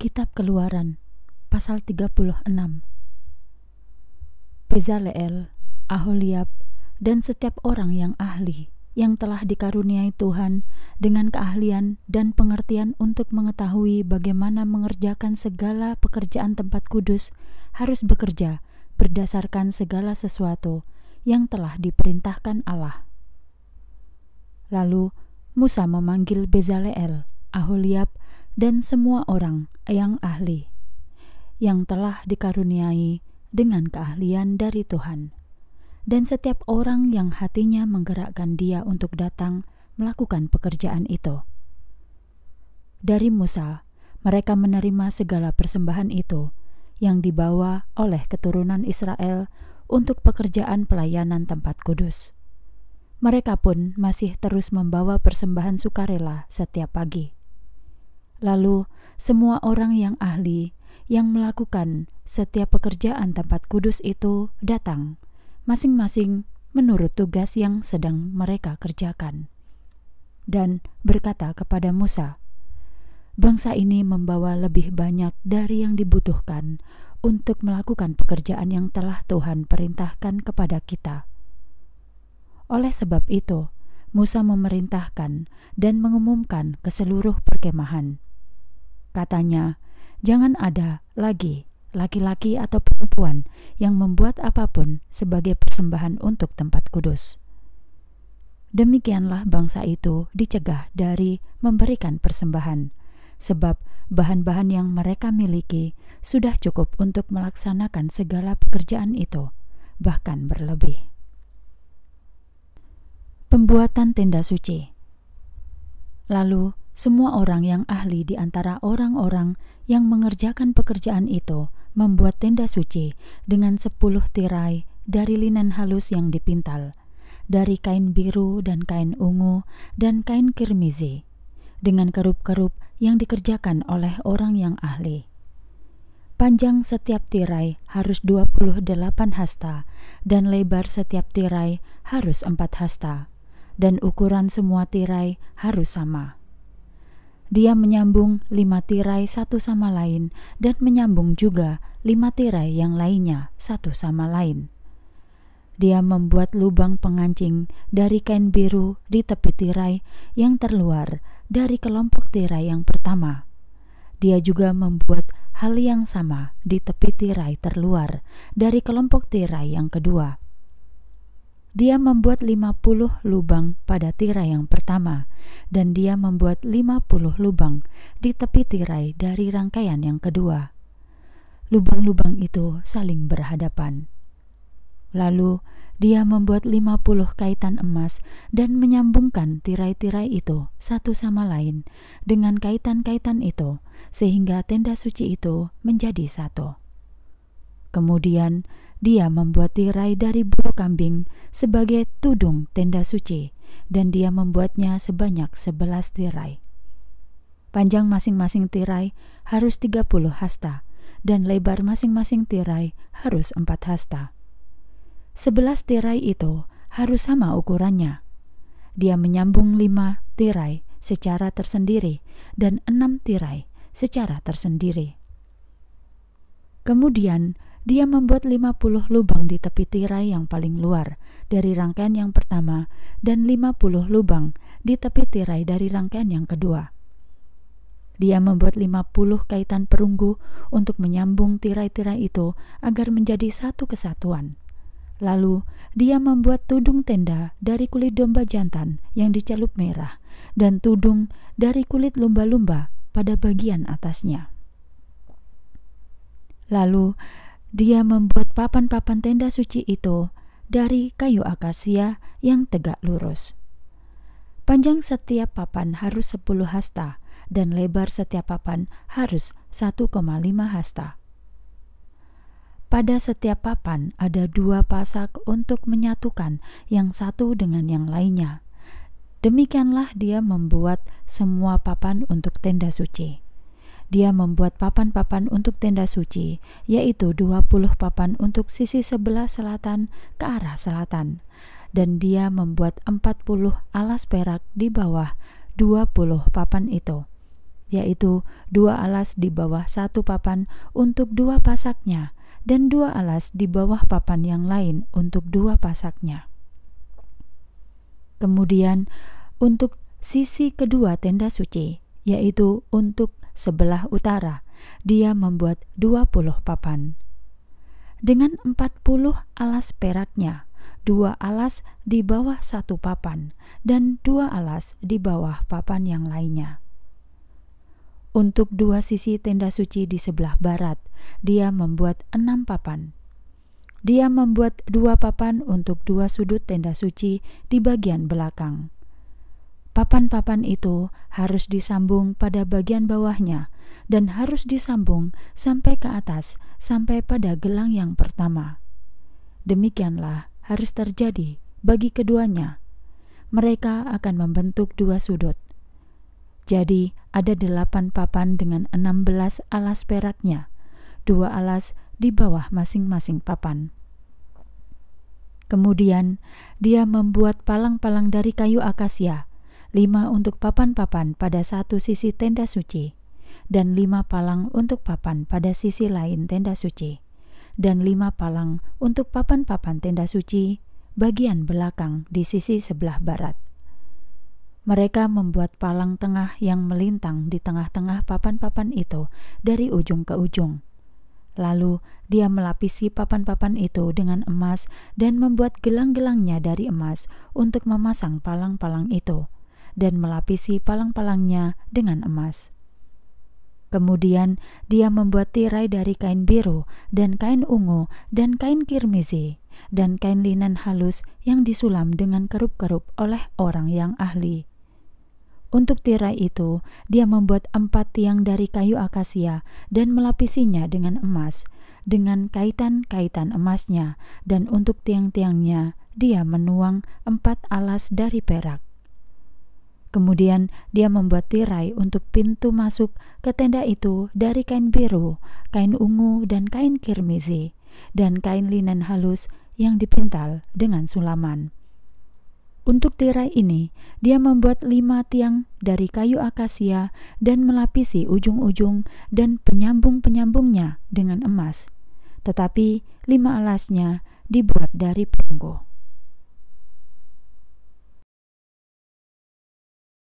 Kitab Keluaran pasal 36. Bezaleel, Aholiab, dan setiap orang yang ahli yang telah dikaruniai Tuhan dengan keahlian dan pengertian untuk mengetahui bagaimana mengerjakan segala pekerjaan tempat kudus harus bekerja berdasarkan segala sesuatu yang telah diperintahkan Allah. Lalu Musa memanggil Bezaleel, Aholiab, dan semua orang yang ahli, yang telah dikaruniai dengan keahlian dari Tuhan, dan setiap orang yang hatinya menggerakkan dia untuk datang melakukan pekerjaan itu. Dari Musa, mereka menerima segala persembahan itu yang dibawa oleh keturunan Israel untuk pekerjaan pelayanan tempat kudus. Mereka pun masih terus membawa persembahan sukarela setiap pagi. Lalu semua orang yang ahli yang melakukan setiap pekerjaan tempat kudus itu datang, masing-masing menurut tugas yang sedang mereka kerjakan, dan berkata kepada Musa, "Bangsa ini membawa lebih banyak dari yang dibutuhkan untuk melakukan pekerjaan yang telah Tuhan perintahkan kepada kita." Oleh sebab itu, Musa memerintahkan dan mengumumkan ke seluruh perkemahan. Katanya, jangan ada lagi laki-laki atau perempuan yang membuat apapun sebagai persembahan untuk tempat kudus. Demikianlah bangsa itu dicegah dari memberikan persembahan, sebab bahan-bahan yang mereka miliki sudah cukup untuk melaksanakan segala pekerjaan itu, bahkan berlebih. Pembuatan tenda suci. Lalu semua orang yang ahli di antara orang-orang yang mengerjakan pekerjaan itu membuat tenda suci dengan 10 tirai dari linen halus yang dipintal, dari kain biru dan kain ungu dan kain kirmizi, dengan kerup-kerup yang dikerjakan oleh orang yang ahli. Panjang setiap tirai harus 28 hasta, dan lebar setiap tirai harus 4 hasta, dan ukuran semua tirai harus sama. Dia menyambung 5 tirai satu sama lain dan menyambung juga 5 tirai yang lainnya satu sama lain. Dia membuat lubang pengancing dari kain biru di tepi tirai yang terluar dari kelompok tirai yang pertama. Dia juga membuat hal yang sama di tepi tirai terluar dari kelompok tirai yang kedua. Dia membuat 50 lubang pada tirai yang pertama, dan dia membuat 50 lubang di tepi tirai dari rangkaian yang kedua. Lubang-lubang itu saling berhadapan. Lalu dia membuat 50 kaitan emas dan menyambungkan tirai-tirai itu satu sama lain dengan kaitan-kaitan itu, sehingga tenda suci itu menjadi satu. Kemudian dia membuat tirai dari bulu kambing sebagai tudung tenda suci, dan dia membuatnya sebanyak 11 tirai. Panjang masing-masing tirai harus 30 hasta, dan lebar masing-masing tirai harus 4 hasta. 11 tirai itu harus sama ukurannya. Dia menyambung 5 tirai secara tersendiri dan 6 tirai secara tersendiri. Kemudian dia membuat 50 lubang di tepi tirai yang paling luar dari rangkaian yang pertama dan 50 lubang di tepi tirai dari rangkaian yang kedua. Dia membuat 50 kaitan perunggu untuk menyambung tirai-tirai itu agar menjadi satu kesatuan. Lalu dia membuat tudung tenda dari kulit domba jantan yang dicelup merah dan tudung dari kulit lumba-lumba pada bagian atasnya. Lalu dia membuat papan-papan tenda suci itu dari kayu akasia yang tegak lurus. Panjang setiap papan harus 10 hasta, dan lebar setiap papan harus 1,5 hasta. Pada setiap papan ada 2 pasak untuk menyatukan yang satu dengan yang lainnya. Demikianlah dia membuat semua papan untuk tenda suci. Dia membuat papan-papan untuk tenda suci, yaitu 20 papan untuk sisi sebelah selatan ke arah selatan. Dan dia membuat 40 alas perak di bawah 20 papan itu, yaitu 2 alas di bawah satu papan untuk 2 pasaknya, dan 2 alas di bawah papan yang lain untuk 2 pasaknya. Kemudian untuk sisi kedua tenda suci, yaitu untuk sebelah utara, dia membuat 20 papan. Dengan 40 alas peraknya, 2 alas di bawah satu papan, dan 2 alas di bawah papan yang lainnya. Untuk 2 sisi tenda suci di sebelah barat, dia membuat 6 papan. Dia membuat 2 papan untuk 2 sudut tenda suci di bagian belakang. Papan-papan itu harus disambung pada bagian bawahnya dan harus disambung sampai ke atas, sampai pada gelang yang pertama. Demikianlah harus terjadi bagi keduanya. Mereka akan membentuk 2 sudut. Jadi ada 8 papan dengan 16 alas peraknya, 2 alas di bawah masing-masing papan. Kemudian dia membuat palang-palang dari kayu akasia, 5 untuk papan-papan pada satu sisi tenda suci, dan 5 palang untuk papan pada sisi lain tenda suci, dan 5 palang untuk papan-papan tenda suci bagian belakang di sisi sebelah barat. Mereka membuat palang tengah yang melintang di tengah-tengah papan-papan itu dari ujung ke ujung. Lalu dia melapisi papan-papan itu dengan emas dan membuat gelang-gelangnya dari emas untuk memasang palang-palang itu, dan melapisi palang-palangnya dengan emas. Kemudian dia membuat tirai dari kain biru dan kain ungu dan kain kirmizi dan kain linen halus yang disulam dengan kerup-kerup oleh orang yang ahli. Untuk tirai itu, dia membuat 4 tiang dari kayu akasia dan melapisinya dengan emas, dengan kaitan-kaitan emasnya, dan untuk tiang-tiangnya dia menuang 4 alas dari perak. Kemudian dia membuat tirai untuk pintu masuk ke tenda itu dari kain biru, kain ungu, dan kain kirmizi, dan kain linen halus yang dipintal dengan sulaman. Untuk tirai ini, dia membuat 5 tiang dari kayu akasia dan melapisi ujung-ujung dan penyambung-penyambungnya dengan emas, tetapi 5 alasnya dibuat dari perunggu.